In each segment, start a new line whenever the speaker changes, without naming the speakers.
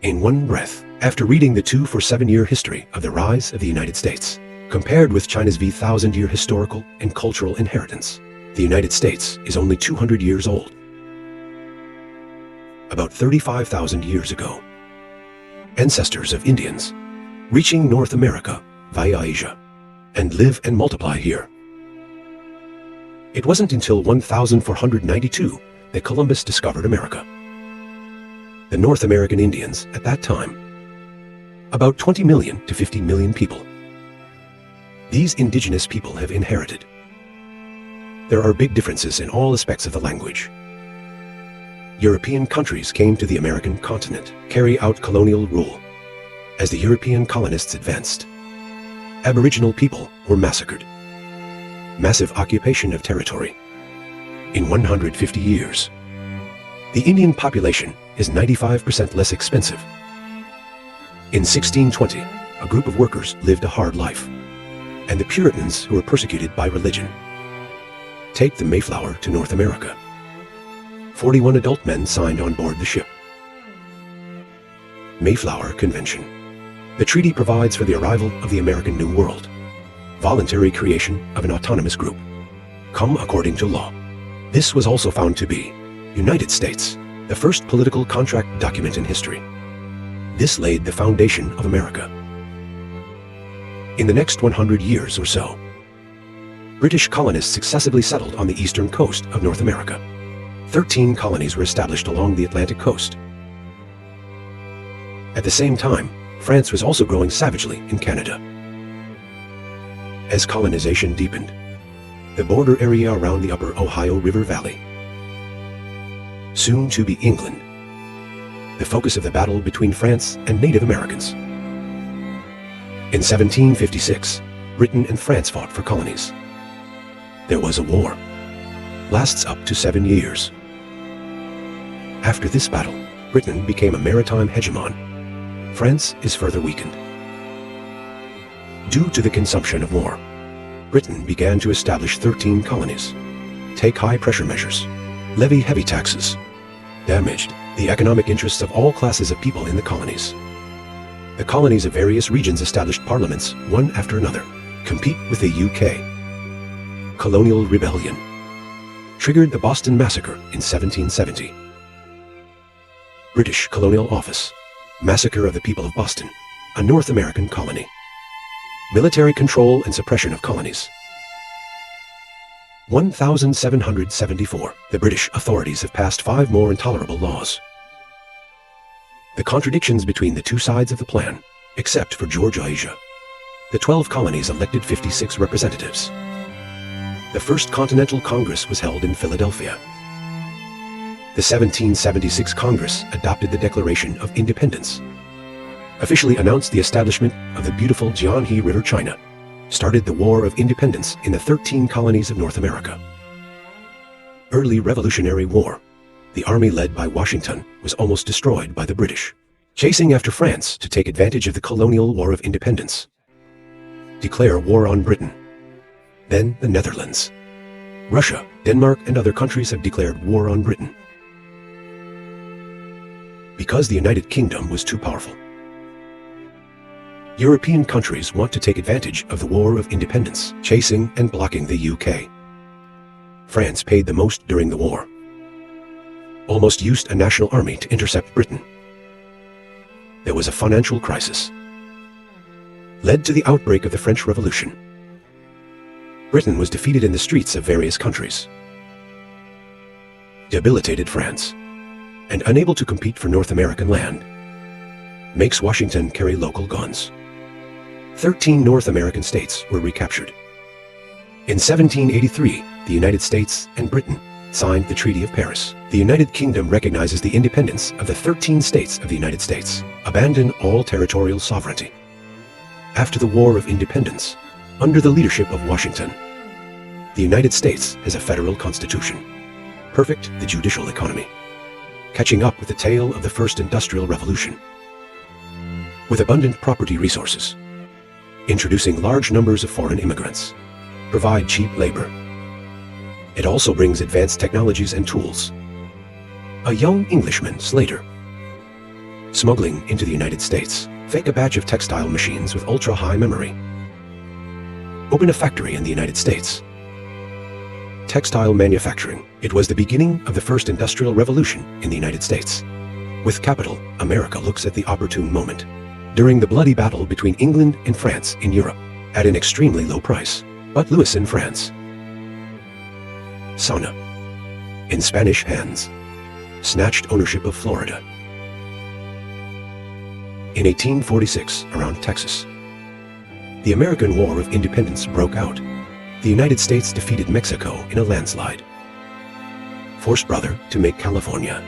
in one breath after reading the 247-year history of the rise of the United States. Compared with China's V1,000-year historical and cultural inheritance, the United States is only 200 years old. About 35,000 years ago, ancestors of Indians reaching North America via Asia and live and multiply here. It wasn't until 1492 that Columbus discovered America. The North American Indians at that time, about 20 million to 50 million people. These indigenous people have inherited. There are big differences in all aspects of the language. European countries came to the American continent, carry out colonial rule. As the European colonists advanced, Aboriginal people were massacred. Massive occupation of territory. In 150 years, the Indian population is 95% less expensive. In 1620, a group of workers lived a hard life, and the Puritans who were persecuted by religion take the Mayflower to North America. 41 adult men signed on board the ship. Mayflower Convention. The treaty provides for the arrival of the American New World, voluntary creation of an autonomous group, come according to law. This was also found to be United States, the first political contract document in history. This laid the foundation of America. In the next 100 years or so, British colonists successively settled on the eastern coast of North America. 13 colonies were established along the Atlantic coast. At the same time, France was also growing savagely in Canada. As colonization deepened, the border area around the upper Ohio River Valley, soon to be England, the focus of the battle between France and Native Americans. In 1756, Britain and France fought for colonies. There was a war, lasts up to 7 years. After this battle, Britain became a maritime hegemon. France is further weakened. Due to the consumption of war, Britain began to establish 13 colonies, take high-pressure measures, levy heavy taxes, damaged the economic interests of all classes of people in the colonies. The colonies of various regions established parliaments, one after another, compete with the UK. Colonial rebellion triggered the Boston Massacre in 1770. British Colonial Office, Massacre of the People of Boston, a North American colony. Military control and suppression of colonies. 1774, the British authorities have passed 5 more intolerable laws. The contradictions between the two sides of the plan, except for Georgia. The 12 colonies elected 56 representatives. The First Continental Congress was held in Philadelphia. The 1776 Congress adopted the Declaration of Independence, officially announced the establishment of the beautiful Jianghe River, China, started the War of Independence in the 13 colonies of North America. Early Revolutionary War. The army led by Washington was almost destroyed by the British, chasing after France to take advantage of the colonial War of Independence. Declare war on Britain. Then the Netherlands. Russia, Denmark, and other countries have declared war on Britain, because the United Kingdom was too powerful. European countries want to take advantage of the War of Independence, chasing and blocking the UK. France paid the most during the war, almost used a national army to intercept Britain. There was a financial crisis, led to the outbreak of the French Revolution. Britain was defeated in the streets of various countries, debilitated France, and unable to compete for North American land, makes Washington carry local guns. 13 North American states were recaptured. In 1783, the United States and Britain signed the Treaty of Paris. The United Kingdom recognizes the independence of the 13 states of the United States, abandon all territorial sovereignty. After the War of Independence, under the leadership of Washington, the United States has a federal constitution. Perfect the judicial economy, catching up with the tail of the First Industrial Revolution. With abundant property resources, introducing large numbers of foreign immigrants, provide cheap labor. It also brings advanced technologies and tools. A young Englishman, Slater, Smuggling into the United States. Fake a batch of textile machines with ultra-high memory. Open a factory in the United States. Textile manufacturing. It was the beginning of the first industrial revolution in the United States. With capital, America looks at the opportune moment. During the bloody battle between England and France in Europe, at an extremely low price, but Louis in France. Sauna. In Spanish hands. Snatched ownership of Florida. In 1846, around Texas, the American War of Independence broke out. The United States defeated Mexico in a landslide. Forced brother to make California,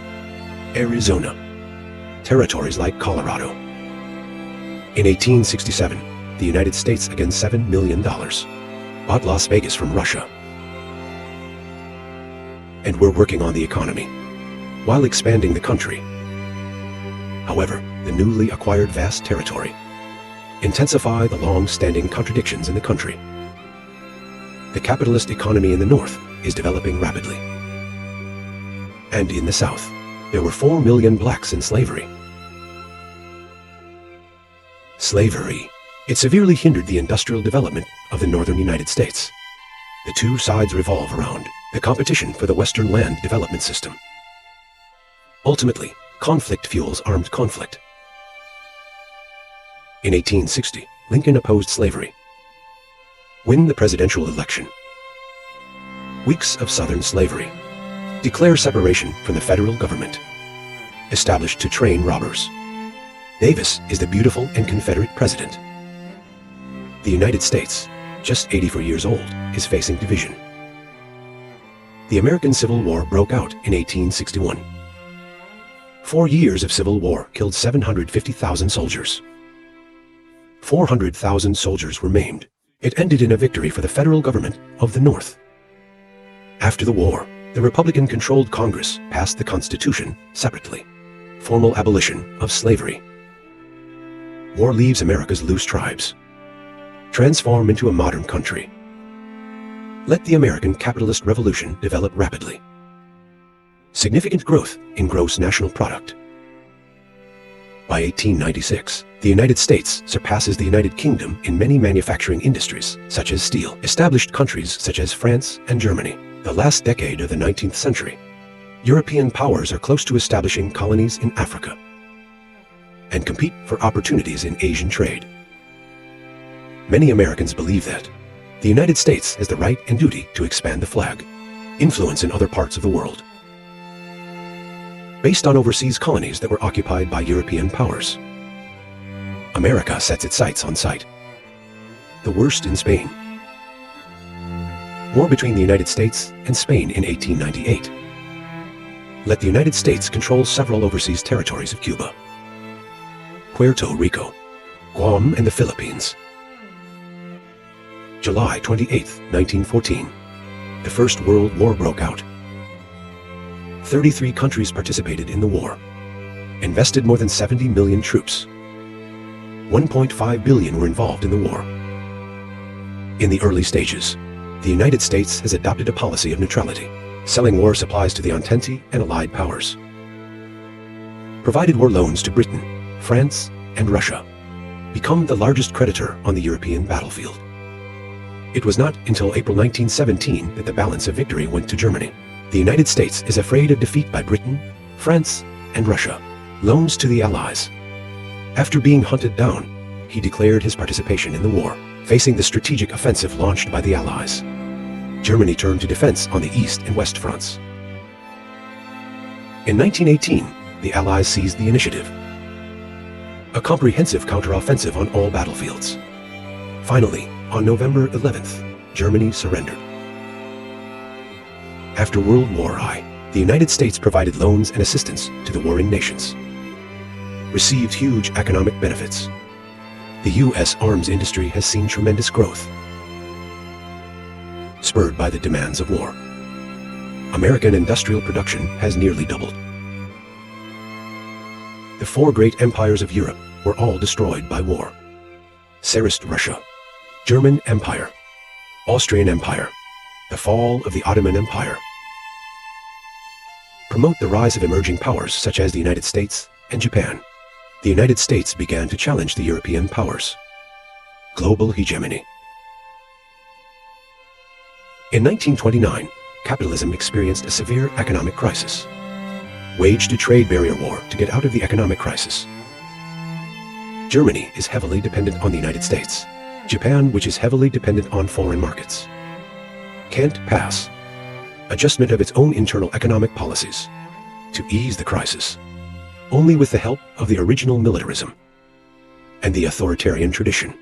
Arizona, territories like Colorado. In 1867, the United States again $7 million bought Las Vegas from Russia. And we're working on the economy while expanding the country. However, the newly acquired vast territory intensify the long-standing contradictions in the country. The capitalist economy in the North is developing rapidly. And in the South, there were 4 million blacks in slavery. Slavery. It severely hindered the industrial development of the northern United States. The two sides revolve around the competition for the Western land development system. Ultimately, conflict fuels armed conflict. In 1860, Lincoln opposed slavery. Win the presidential election. Weeks of Southern slavery. Declare separation from the federal government. Established to train robbers. Davis is the beautiful and Confederate president. The United States, just 84 years old, is facing division. The American Civil War broke out in 1861. 4 years of civil war killed 750,000 soldiers. 400,000 soldiers were maimed. It ended in a victory for the federal government of the North. After the war, the Republican-controlled Congress passed the Constitution separately. Formal abolition of slavery. War leaves America's loose tribes. Transform into a modern country. Let the American capitalist revolution develop rapidly. Significant growth in gross national product. By 1896, the United States surpasses the United Kingdom in many manufacturing industries, such as steel. Established countries such as France and Germany. The last decade of the 19th century, European powers are close to establishing colonies in Africa and compete for opportunities in Asian trade. Many Americans believe that the United States has the right and duty to expand the flag, influence in other parts of the world. Based on overseas colonies that were occupied by European powers, America sets its sights on sight. The worst in Spain. War between the United States and Spain in 1898. Let the United States control several overseas territories of Cuba, Puerto Rico, Guam, and the Philippines. July 28, 1914, the First World War broke out. 33 countries participated in the war, invested more than 70 million troops. 1.5 billion were involved in the war. In the early stages, the United States has adopted a policy of neutrality, selling war supplies to the Entente and Allied powers. Provided war loans to Britain, France, and Russia, become the largest creditor on the European battlefield. It was not until April 1917 that the balance of victory went to Germany. The United States is afraid of defeat by Britain, France, and Russia. Loans to the Allies. After being hunted down, he declared his participation in the war, facing the strategic offensive launched by the Allies. Germany turned to defense on the East and West fronts. In 1918, the Allies seized the initiative. A comprehensive counteroffensive on all battlefields. Finally, on November 11th, Germany surrendered. After World War I, the United States provided loans and assistance to the warring nations. Received huge economic benefits. The U.S. arms industry has seen tremendous growth, spurred by the demands of war. American industrial production has nearly doubled. The 4 great empires of Europe were all destroyed by war. Tsarist Russia, German Empire, Austrian Empire, the fall of the Ottoman Empire. Promote the rise of emerging powers such as the United States and Japan. the United States began to challenge the European powers. Global hegemony. In 1929, capitalism experienced a severe economic crisis. Waged a trade barrier war to get out of the economic crisis. Germany is heavily dependent on the United States. Japan, which is heavily dependent on foreign markets, can't pass adjustment of its own internal economic policies to ease the crisis, only with the help of the original militarism and the authoritarian tradition.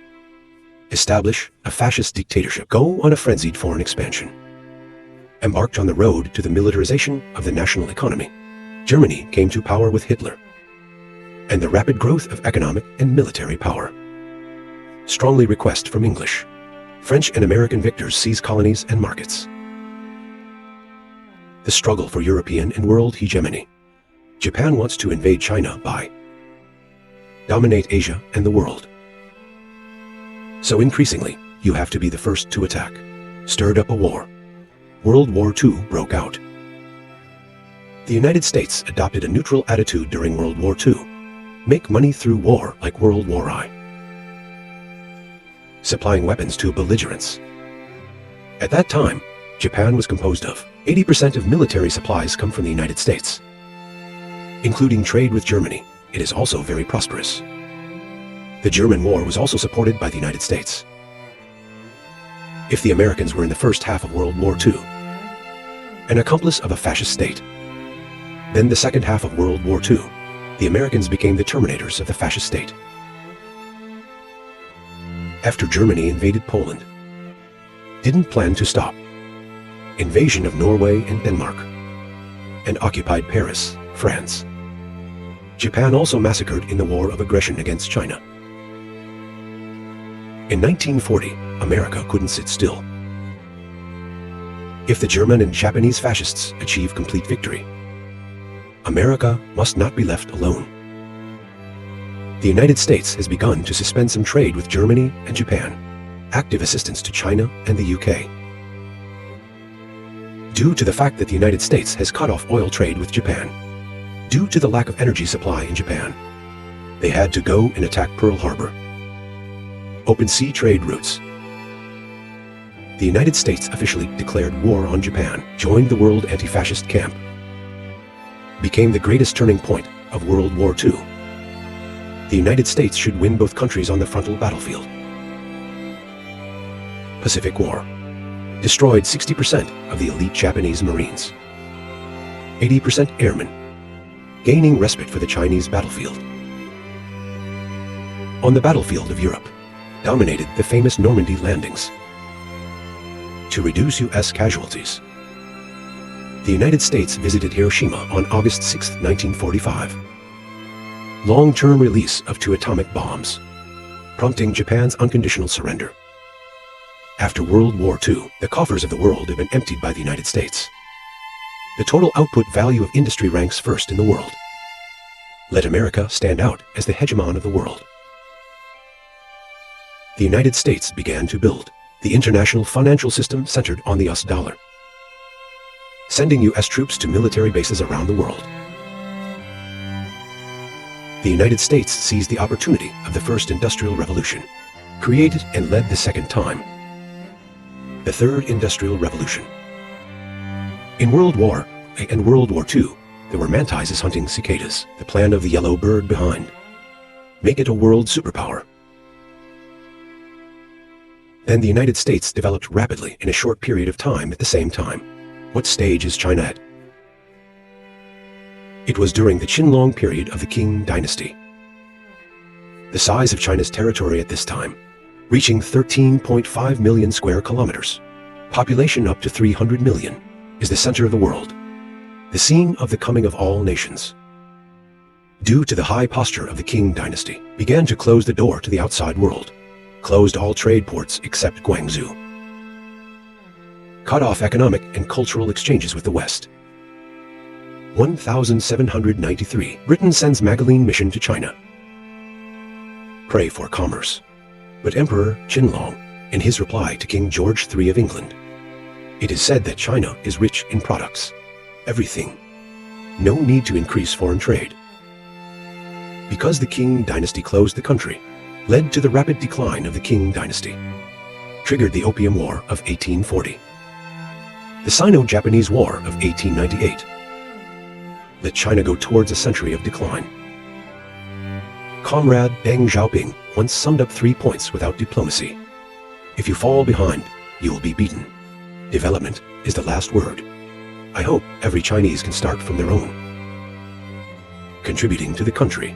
Establish a fascist dictatorship, go on a frenzied foreign expansion, embarked on the road to the militarization of the national economy. Germany came to power with Hitler and the rapid growth of economic and military power. Strongly request from English, French and American victors seize colonies and markets. The struggle for European and world hegemony. Japan wants to invade China by dominate Asia and the world. So increasingly, you have to be the first to attack. Stirred up a war. World War II broke out. The United States adopted a neutral attitude during World War II. Make money through war like WWII. Supplying weapons to belligerents. At that time, Japan was composed of 80% of military supplies come from the United States. Including trade with Germany, it is also very prosperous. The German war was also supported by the United States. If the Americans were in the first half of World War II, an accomplice of a fascist state, then the second half of World War II, the Americans became the terminators of the fascist state. After Germany invaded Poland, didn't plan to stop. Invasion of Norway and Denmark, and occupied Paris, France. Japan also massacred in the war of aggression against China. In 1940, America couldn't sit still. If the German and Japanese fascists achieve complete victory, America must not be left alone. The United States has begun to suspend some trade with Germany and Japan, active assistance to China and the UK. Due to the fact that the United States has cut off oil trade with Japan, due to the lack of energy supply in Japan, they had to go and attack Pearl Harbor. Open sea trade routes. The United States officially declared war on Japan, joined the World Anti-Fascist Camp, became the greatest turning point of World War II. The United States should win both countries on the frontal battlefield. Pacific War. Destroyed 60% of the elite Japanese Marines. 80% airmen, gaining respite for the Chinese battlefield. On the battlefield of Europe, dominated the famous Normandy landings. To reduce U.S. casualties, the United States visited Hiroshima on August 6, 1945. Long-term release of 2 atomic bombs, prompting Japan's unconditional surrender. After World War II, the coffers of the world have been emptied by the United States. The total output value of industry ranks first in the world. Let America stand out as the hegemon of the world. The United States began to build the international financial system centered on the US dollar, sending US troops to military bases around the world. The United States seized the opportunity of the first industrial revolution, created and led the second time, the third industrial revolution. In World War I and World War II, the romanticizes hunting cicadas, the plan of the yellow bird behind. Make it a world superpower. Then the United States developed rapidly in a short period of time at the same time. What stage is China at? It was during the Qinlong period of the Qing dynasty. The size of China's territory at this time, reaching 13.5 million square kilometers, population up to 300 million, is the center of the world, the scene of the coming of all nations. Due to the high posture of the Qing dynasty, began to close the door to the outside world, closed all trade ports except Guangzhou, cut off economic and cultural exchanges with the West. 1793, Britain sends Magellan mission to China. Pray for commerce. But Emperor Qinlong, in his reply to King George III of England, it is said that China is rich in products, everything. No need to increase foreign trade. Because the Qing dynasty closed the country, led to the rapid decline of the Qing dynasty, triggered the Opium War of 1840. The Sino-Japanese War of 1898 let China go towards a century of decline. Comrade Deng Xiaoping once summed up 3 points without diplomacy. If you fall behind, you will be beaten. Development is the last word. I hope every Chinese can start from their own, contributing to the country